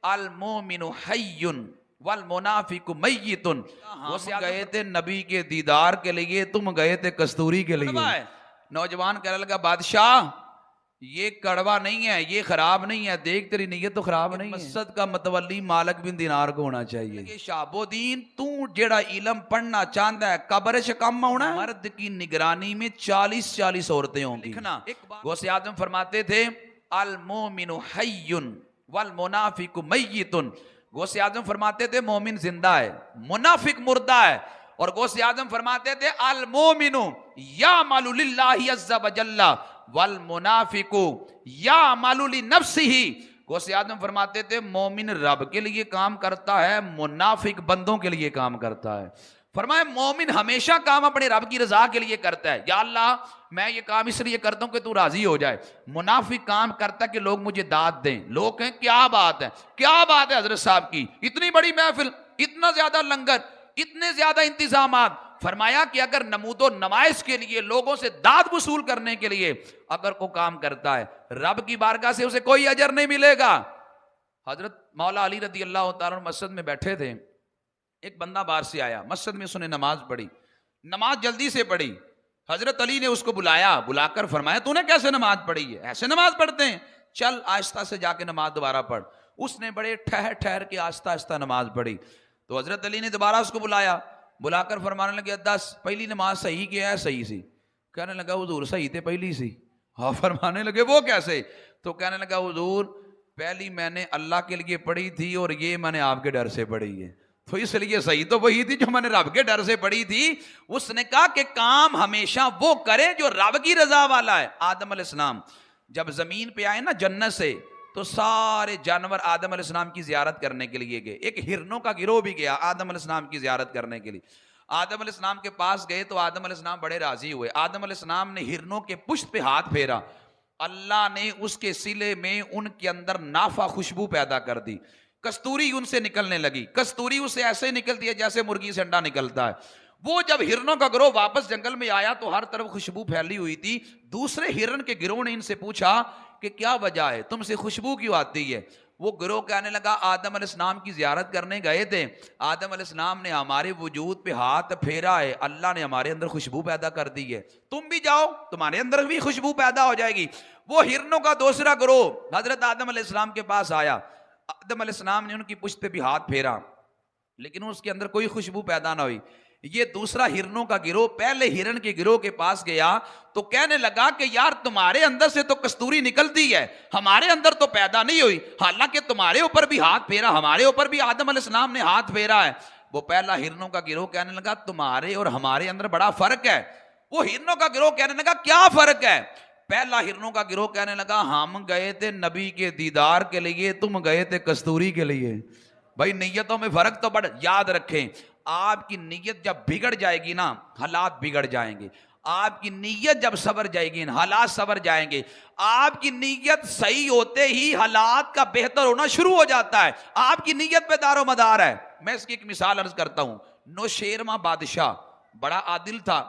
अल मोमिनु हय्युन वल मुनाफिकु मय्यितुन। वो गए थे नबी के दीदार के लिए, तुम गए थे कस्तूरी के लिए। नौजवान कहने लगा बादशाह ये कड़वा नहीं है, ये खराब नहीं है, देख तेरी नीयत तो खराब नहीं है। मस्जिद का मतवली मालिक बिन दिनार को होना चाहिए। शाबोदीन तू जेड़ा इलम पढ़ना चाहता है कब्र से कम होना, मर्द की निगरानी में 40-40 औरतें होंगी। लिखना गौसे आजम फरमाते थे अल मोमिनु हय्युन वल मुनाफिकु मय्यितुन। गौसे आजम फरमाते थे मोमिन जिंदा है, मुनाफिक मुर्दा है। और गौसे आजम फरमाते थे अल मोमिनु यामलु लिल्लाहि अज़्ज़ा व जल्ला वल मुनाफिकु यामलु लिनफ्सिही। गौसे आजम फरमाते थे मोमिन रब के लिए काम करता है, मुनाफिक बंदों के लिए काम करता है। फरमाया मोमिन हमेशा काम अपने रब की रजा के लिए करता है, या अल्लाह मैं ये काम इसलिए करता हूं कि तू राजी हो जाए। मुनाफिक काम करता है कि लोग मुझे दाद दें। लोग कहें क्या बात है, क्या बात है हजरत साहब की, इतनी बड़ी महफिल, इतना ज्यादा लंगर, इतने ज्यादा इंतजामात। फरमाया कि अगर नमूदो नमाइश के लिए, लोगों से दाद वसूल करने के लिए अगर कोई काम करता है, रब की बारगाह से उसे कोई अजर नहीं मिलेगा। हजरत मौला अली रदी अल्लाह तआला मस्जिद में बैठे थे, एक बंदा बाहर से आया, मस्जिद में उसने नमाज पढ़ी, नमाज जल्दी से पढ़ी। हजरत अली ने उसको बुलाया, बुलाकर फरमाया तूने कैसे नमाज पढ़ी है, ऐसे नमाज पढ़ते हैं, चल आहिस्ता से जाके नमाज दोबारा पढ़। उसने बड़े ठहर ठहर के आहिस्ता आहिस्ता नमाज पढ़ी। तो हजरत अली ने दोबारा उसको बुलाया, बुलाकर फरमाने लगे 10 पहली नमाज सही क्या है, सही सी। कहने लगा हुजूर सही थे पहली सी। हाँ, फरमाने लगे वो कैसे? तो कहने लगा हुजूर पहली मैंने अल्लाह के लिए पढ़ी थी और ये मैंने आपके डर से पढ़ी है, तो इसलिए सही तो वही थी जो मैंने रब के डर से पढ़ी थी। उसने कहा कि काम हमेशा वो करे जो रब की रजा वाला है। आदम अलैहिस्सलाम जब जमीन पे आए ना जन्नत से, तो सारे जानवर आदम अलैहिस्सलाम की जियारत करने के लिए गए। एक हिरनों का गिरोह भी गया आदम अलैहिस्सलाम की जियारत करने के लिए। आदम अलैहिस्सलाम के पास गए तो आदम अलैहिस्सलाम बड़े राजी हुए। आदम अलैहिस्सलाम ने हिरनों के पुष्ट पे हाथ फेरा, अल्लाह ने उसके सिले में उनके अंदर नाफा खुशबू पैदा कर दी। कस्तूरी उनसे निकलने लगी। कस्तूरी उससे ऐसे निकलती है जैसे मुर्गी से अंडा निकलता है। वो जब हिरनों का गिरोह वापस जंगल में आया तो हर तरफ खुशबू फैली हुई थी। दूसरे हिरन के गिरोह ने इनसे पूछा कि क्या वजह है, तुमसे खुशबू क्यों आती है? वो गिरोह कहने लगा आदम अलैहिस्सलाम की जियारत करने गए थे, आदम अलैहिस्सलाम ने हमारे वजूद पे हाथ फेरा है, अल्लाह ने हमारे अंदर खुशबू पैदा कर दी है, तुम भी जाओ तुम्हारे अंदर भी खुशबू पैदा हो जाएगी। वो हिरनों का दूसरा गिरोह हजरत आदम अलैहिस्सलाम के पास आया। आदम अलैहिस्सलाम ने उनकी पुश्त पे भी हाथ फेरा, लेकिन उसके अंदर कोई खुशबू पैदा ना हुई। ये दूसरा हिरनों का गिरोह पहले हिरन के गिरोह के पास गया तो कहने लगा कि यार तुम्हारे अंदर से तो कस्तूरी निकलती है, हमारे अंदर तो पैदा नहीं हुई, हालांकि तुम्हारे ऊपर भी हाथ फेरा, हमारे ऊपर भी आदम अलैहिस्सलाम ने हाथ फेरा है। वो पहला हिरनों का गिरोह कहने लगा तुम्हारे और हमारे अंदर बड़ा फर्क है। वो हिरनों का गिरोह कहने लगा क्या फर्क है? पहला हिरनों का गिरोह कहने लगा हम गए थे नबी के दीदार के लिए, तुम गए थे कस्तूरी के लिए। भाई नीयतों में फर्क तो बड़ा, याद रखें आपकी नीयत जब बिगड़ जाएगी ना हालात बिगड़ जाएंगे, आपकी नीयत जब सवर जाएगी हालात सवर जाएंगे। आपकी नीयत सही होते ही हालात का बेहतर होना शुरू हो जाता है। आपकी नीयत पे दारो मदार है। मैं इसकी एक मिसाल अर्ज करता हूं। नौशेरमा बादशाह बड़ा आदिल था,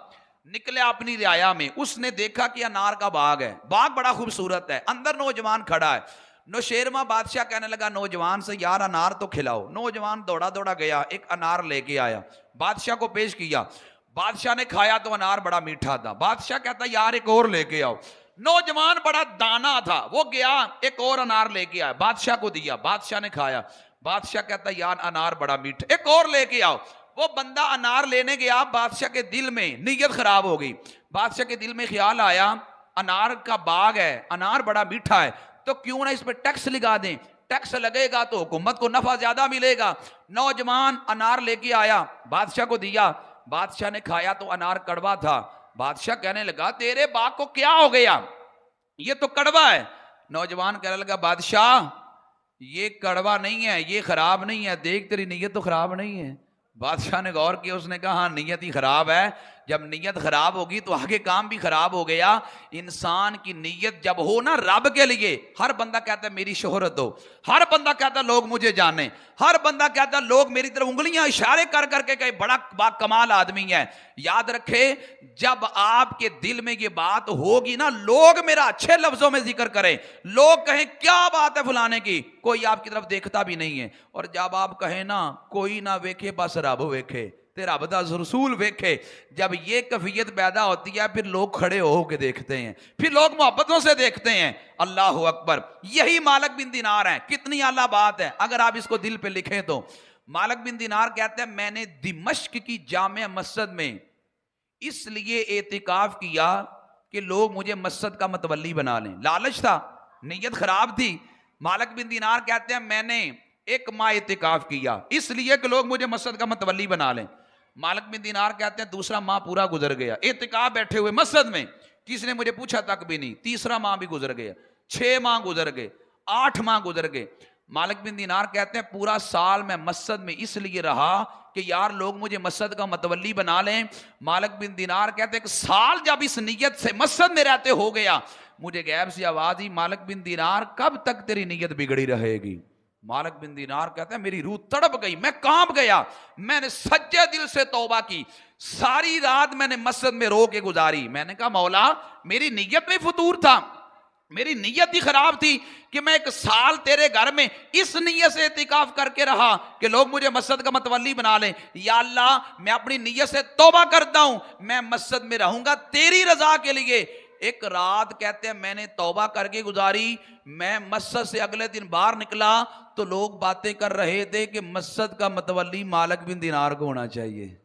निकले अपनी रियाया में, उसने देखा कि अनार का बाग है, बाग बड़ा खूबसूरत है, अंदर नौजवान खड़ा है। नौशेरमा बादशाह कहने लगा नौजवान से यार अनार तो खिलाओ। नौजवान दौड़ा दौड़ा गया, एक अनार लेके आया, बादशाह को पेश किया। बादशाह ने खाया तो अनार बड़ा मीठा था। बादशाह कहता यार एक और लेके आओ। नौजवान बड़ा दाना था, वो गया एक और अनार लेके आया, बादशाह को दिया, बादशाह ने खाया। बादशाह कहता यार अनार बड़ा मीठा, एक और लेके आओ। वो बंदा अनार लेने गया, बादशाह के दिल में नीयत खराब हो गई। बादशाह के दिल में ख्याल आया अनार का बाग है, अनार बड़ा मीठा है, तो क्यों ना इस पर टैक्स लगा दें, टैक्स लगेगा तो हुकूमत को नफा ज्यादा मिलेगा। नौजवान अनार लेके आया, बादशाह को दिया, बादशाह ने खाया तो अनार कड़वा था। बादशाह कहने लगा तेरे बाग को क्या हो गया, ये तो कड़वा है। नौजवान कहने लगा बादशाह ये कड़वा नहीं है, ये खराब नहीं है, देख तेरी नीयत तो खराब नहीं है। बादशाह ने गौर किया, उसने कहा हाँ नीयत ही खराब है। जब नीयत खराब होगी तो आगे काम भी खराब हो गया। इंसान की नीयत जब हो ना रब के लिए, हर बंदा कहता है मेरी शोहरत हो, हर बंदा कहता है लोग मुझे जाने, हर बंदा कहता है लोग मेरी तरफ उंगलियां इशारे कर करके कहे बड़ा बाकमाल आदमी है। याद रखे, जब आपके दिल में ये बात होगी ना, लोग मेरा अच्छे लफ्जों में जिक्र करें, लोग कहें क्या बात है फलाने की, कोई आपकी तरफ देखता भी नहीं है। और जब आप कहें ना कोई ना वेखे बस रब वेखे ते रब दा रसूल वेखे, जब ये कैफियत पैदा होती है फिर लोग खड़े होके देखते हैं, फिर लोग मोहब्बतों से देखते हैं। अल्लाह अकबर। यही मालिक बिन दिनार है। कितनी आला बात है अगर आप इसको दिल पे लिखें तो। मालिक बिन दिनार कहते हैं मैंने दिमश्क की जामे मस्जिद में इसलिए एतिकाफ किया कि लोग मुझे मस्जिद का मतवल्ली बना लें। लालच था, नीयत खराब थी। मालिक बिन दिनार कहते हैं मैंने एक माह एतिकाफ किया इसलिए कि लोग मुझे मस्जिद का मतवल्ली बना लें। मालिक बिन दिनार कहते हैं दूसरा माह पूरा गुजर गया एतिकाफ बैठे हुए मस्जिद में, किसी ने मुझे पूछा तक भी नहीं। तीसरा माह भी गुजर गया, 6 माह गुजर गए, 8 माह गुजर गए। मालिक बिन दिनार कहते हैं पूरा साल मैं मस्जिद में इसलिए रहा कि यार लोग मुझे मस्जिद का मतवल्ली बना लें। मालिक बिन दिनार कहते हैं कि साल जब इस नीयत से मस्जिद में रहते हो गया, मुझे गैब से आवाज ही मालिक बिन दिनार कब तक तेरी नीयत बिगड़ी रहेगी। मालिक बिन दिनार कहते हैं मेरी रूह तड़प गई, मैं कांप गया, मैंने सच्चे दिल से तौबा की, सारी रात मैंने मस्जिद में रो के गुजारी। मैंने कहा मौला मेरी नीयत में फतूर था, मेरी नीयत ही खराब थी कि मैं 1 साल तेरे घर में इस नीयत से इतिकाफ करके रहा कि लोग मुझे मस्जिद का मतवल्ली बना लें। या अल्लाह मैं अपनी नीयत से तौबा करता हूं, मैं मस्जिद में रहूंगा तेरी रजा के लिए। एक रात कहते हैं मैंने तौबा करके गुजारी, मैं मस्जिद से अगले दिन बाहर निकला तो लोग बातें कर रहे थे कि मस्जिद का मतवल्ली मालिक बिन दिनार को होना चाहिए।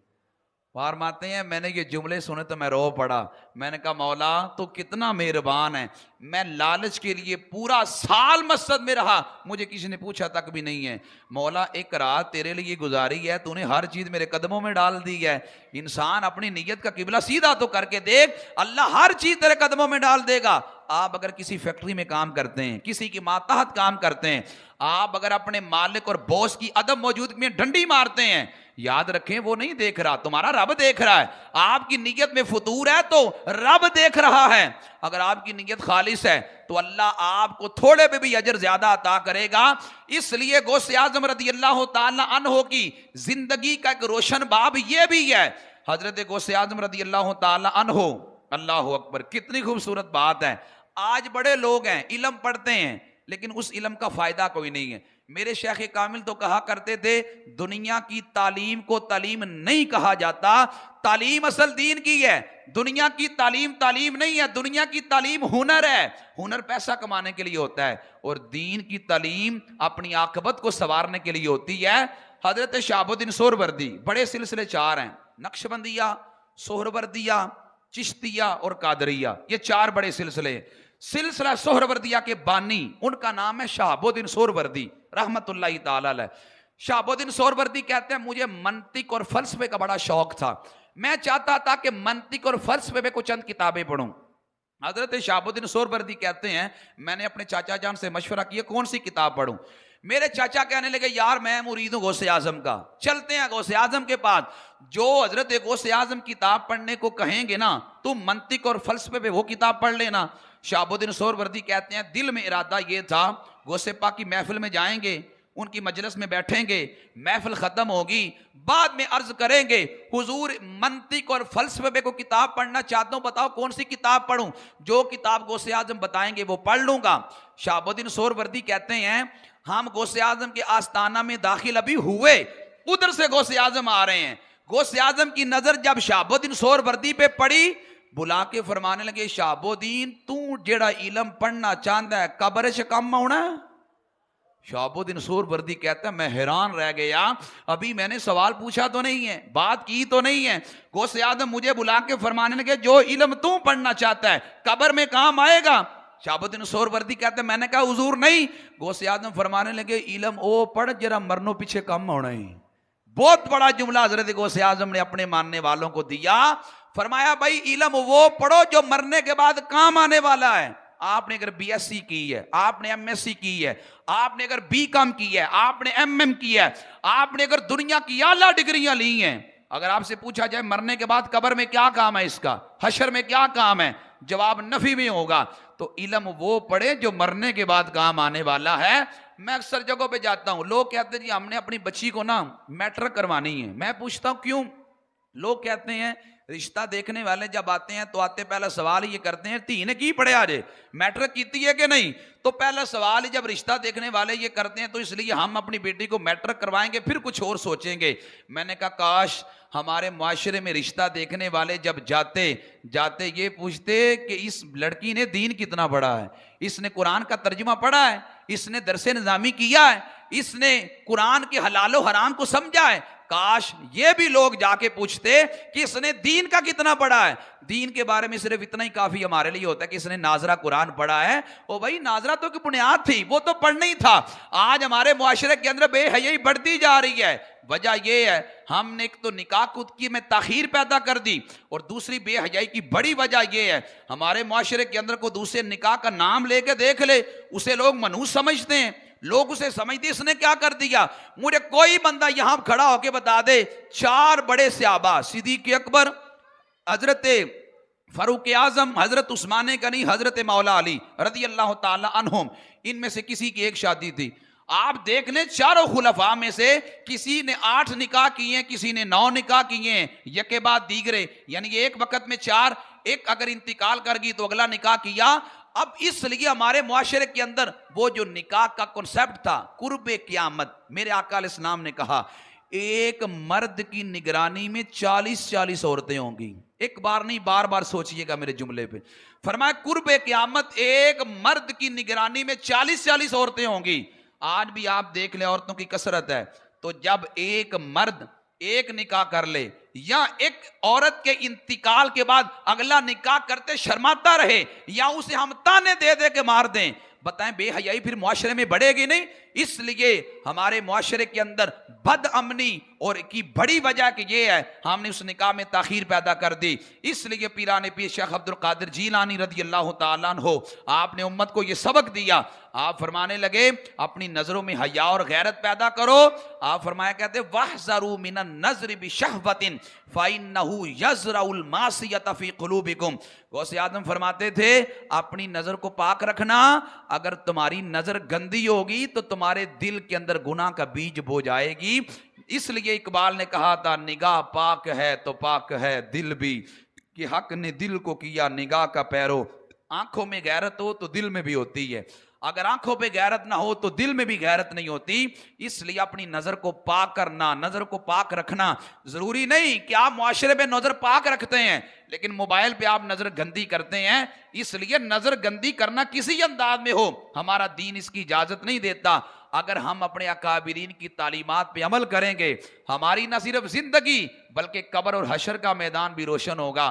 फरमाते हैं मैंने ये जुमले सुने तो मैं रो पड़ा। मैंने कहा मौला तो कितना मेहरबान है, मैं लालच के लिए पूरा साल मस्जिद में रहा, मुझे किसी ने पूछा तक भी नहीं है। मौला एक रात तेरे लिए गुजारी है, तूने हर चीज मेरे कदमों में डाल दी है। इंसान अपनी नीयत का किबला सीधा तो करके देख, अल्लाह हर चीज तेरे कदमों में डाल देगा। आप अगर किसी फैक्ट्री में काम करते हैं, किसी की मातहत काम करते हैं, आप अगर अपने मालिक और बॉस की अदम मौजूदगी में डंडी मारते हैं, याद रखें वो नहीं देख रहा, तुम्हारा रब देख रहा है। आपकी नीयत में फतूर है तो रब देख रहा है। अगर आपकी नीयत खालिस है तो अल्लाह आपको थोड़े पे भी अजर ज्यादा अता करेगा। इसलिए गौसे आजम रज़ी अल्लाह ताला अन्हो की जिंदगी का एक रोशन बाब यह भी है। हजरत गौसे आजम रज़ी अल्लाह ताला अन्हो, अल्लाह अकबर, कितनी खूबसूरत बात है। आज बड़े लोग हैं इल्म पढ़ते हैं लेकिन उस इल्म का फायदा कोई नहीं है। मेरे शेख कामिल तो कहा करते थे दुनिया की तालीम को तालीम नहीं कहा जाता, तालीम असल दीन की है। दुनिया की तालीम तालीम नहीं है, दुनिया की तालीम हुनर है। हुनर पैसा कमाने के लिए होता है और दीन की तालीम अपनी आकबत को संवारने के लिए होती है। हजरत शहाबुद्दीन सोहरवर्दी, बड़े सिलसिले 4 हैं, नक्शबंदिया, सोहरवर्दिया, चिश्तिया और कादरिया, ये 4 बड़े सिलसिले। सिलसिला सोहरवर्दिया के बानी उनका नाम है शहाबुद्दीन सोहरवर्दी रहमतुल्लाहि ताला अलैह। शहाबुद्दीन सोहरवर्दी कहते हैं मुझे मंतिक और फलसफे का बड़ा शौक था, मैं चाहता था कि मंतिक और फलसफे में कुछ चंद किताबें पढूं। हजरत शहाबुद्दीन सोहरवर्दी कहते हैं मैंने अपने चाचा जान से मशवरा किया कौन सी किताब पढूं। मेरे चाचा कहने लगे यार मैं मुरीद हूं गौसे आजम का, चलते हैं गौसे आजम के पास, जो हजरत गौसे आजम किताब पढ़ने को कहेंगे ना तुम मंतिक और फलसफे पे वो किताब पढ़ लेना। शहाबुद्दीन सोहरवर्दी कहते हैं दिल में इरादा ये था गौसे पाक की महफिल में जाएंगे, उनकी मजलिस में बैठेंगे, महफिल खत्म होगी, बाद में अर्ज करेंगे हुजूर मंतिक और फलसफे को किताब पढ़ना चाहता हूं, बताओ कौन सी किताब पढ़ूं, जो किताब गौसे आजम बताएंगे वो पढ़ लूंगा। शहाबुद्दीन सोहरवर्दी कहते हैं हम गौसे आजम के आस्ताना में दाखिल अभी हुए, उधर से गौसे आजम आ रहे हैं। गौसे आजम की नजर जब शहाबुद्दीन सोहरवर्दी पे पड़ी, बुला के फरमाने लगे शहाबुद्दीन तू जेड़ा इलम पढ़ना चाहता है कब्र च कम आना। शहाबुद्दीन सोहरवर्दी कहता है मैं हैरान रह गया, अभी मैंने सवाल पूछा तो नहीं है, बात की तो नहीं है। गौसे आजम मुझे बुला के फरमाने लगे जो इलम तू पढ़ना चाहता है कब्र में काम आएगा। शहाबुद्दीन सोहरवर्दी कहते मैंने कहा हुजूर नहीं। गौसे आजम फरमाने लगे इलम ओ पढ़ जरा मरनो पीछे कम होना ही। बहुत बड़ा जुमला हजरत गौसे आजम ने अपने मानने वालों को दिया। फरमाया भाई इलम वो पढ़ो जो मरने के बाद काम आने वाला है। आपने अगर बीएससी की है, आपने एमएससी की है, आपने अगर बीकॉम की है, आपने एमएम की है, आपने अगर दुनिया की आला डिग्रियां ली हैं, अगर आपसे पूछा जाए मरने के बाद कब्र में क्या काम है इसका, हशर में क्या काम है, जवाब नफी में होगा। तो इल्म वो पढ़े जो मरने के बाद काम आने वाला है। मैं अक्सर जगहों पे जाता हूं, लोग कहते हैं जी हमने अपनी बच्ची को ना मैट्रिक करवानी है। मैं पूछता हूं क्यों? लोग कहते हैं रिश्ता देखने वाले जब आते हैं तो आते पहला सवाल ये करते हैं धी ने की पढ़िया जे, मैट्रिक की है कि नहीं। तो पहला सवाल ही जब रिश्ता देखने वाले ये करते हैं तो इसलिए हम अपनी बेटी को मैट्रिक करवाएंगे फिर कुछ और सोचेंगे। मैंने कहा काश हमारे मुआशरे में रिश्ता देखने वाले जब जाते जाते ये पूछते कि इस लड़की ने दीन कितना पढ़ा है, इसने कुरान का तर्जुमा पढ़ा है, इसने दरसे निजामी किया है, इसने कुरान के हलालो हराम को समझा है। काश ये भी लोग जाके पूछते कि इसने दीन का कितना पढ़ा है। दीन के बारे में सिर्फ इतना ही काफी हमारे लिए होता है कि इसने नाजरा कुरान पढ़ा है। ओ भाई नाजरा तो की बुनियाद थी, वो तो पढ़ना ही था। आज हमारे मुआशरे के अंदर बेहयाई बढ़ती जा रही है। वजह यह है हमने एक तो निकाह की में ताखीर पैदा कर दी और दूसरी बेहयाई की बड़ी वजह यह है हमारे मुआशरे के अंदर को दूसरे निकाह का नाम लेके देख ले उसे लोग मनहूस समझते हैं। लोग उसे समझते इसने क्या कर दिया। मुझे कोई बंदा यहां खड़ा होके बता दे 4 बड़े सहाबा सिद्दीक़ अकबर, हजरत फारूक आजम, हजरत उस्मान गनी, हजरत मौला अली रज़ी अल्लाह ताला अन्हुम, इनमें से किसी की एक शादी थी। आप देख लें चारों खुलफा में से किसी ने 8 निकाह किए, किसी ने 9 निकाह किए, यके बाद दीगरे, यानी एक वक्त में 4। एक अगर इंतकाल कर गई तो अगला निकाह किया। अब इसलिए हमारे मुआशरे के अंदर वो जो निकाह का कॉन्सेप्ट था कुर्बे क़यामत, मेरे आका अलैहिस्सलाम ने कहा एक मर्द की निगरानी में 40-40 औरतें होंगी। एक बार नहीं बार बार सोचिएगा मेरे जुमले पे। फरमाया कुर्बे क़यामत एक मर्द की निगरानी में 40-40 औरतें होंगी। आज भी आप देख ले औरतों की कसरत है। तो जब एक मर्द एक निकाह कर ले या एक औरत के इंतकाल के बाद अगला निकाह करते शर्माता रहे या उसे हम ताने दे दे के मार दें, बताएं बेहयाई फिर मुआशरे में बढ़ेगी नहीं। इसलिए हमारे मुआशरे के अंदर बदअमनी और की बड़ी वजह कि ये है हमने उस निकाह में ताखीर पैदा कर दी। इसलिए पीराने पीर शेख अब्दुल कादिर जीलानी रज़ी अल्लाह ताला अन्हु आपने उम्मत को ये सबक दिया। आप फरमाने लगे अपनी नजरों में हया और गैरत पैदा करो। आप फरमाया कहते वहज़रू मिनन नज़रि बिशहवतिन फ़इन्नहु यज़रउल मासियत फ़ी क़ुलूबिकुम। गौसे आदम फरमाते थे अपनी नजर को पाक रखना, अगर तुम्हारी नजर गंदी होगी तो तुम्हारे दिल के अंदर गुनाह का बीज बो जाएगी। इसलिए इकबाल ने कहा था निगाह पाक है तो पाक है दिल भी, कि हक ने दिल को किया निगाह का पैरो। आंखों में गैरत हो तो दिल में भी होती है, अगर आंखों पे गैरत ना हो तो दिल में भी गैरत नहीं होती। इसलिए अपनी नजर को पाक करना, नजर को पाक रखना जरूरी नहीं कि आप मुआशरे में नजर पाक रखते हैं लेकिन मोबाइल पे आप नजर गंदी करते हैं। इसलिए नजर गंदी करना किसी अंदाज में हो हमारा दीन इसकी इजाजत नहीं देता। अगर हम अपने अकाबिरीन की तालीमात पे अमल करेंगे हमारी न सिर्फ जिंदगी बल्कि कब्र और हशर का मैदान भी रोशन होगा।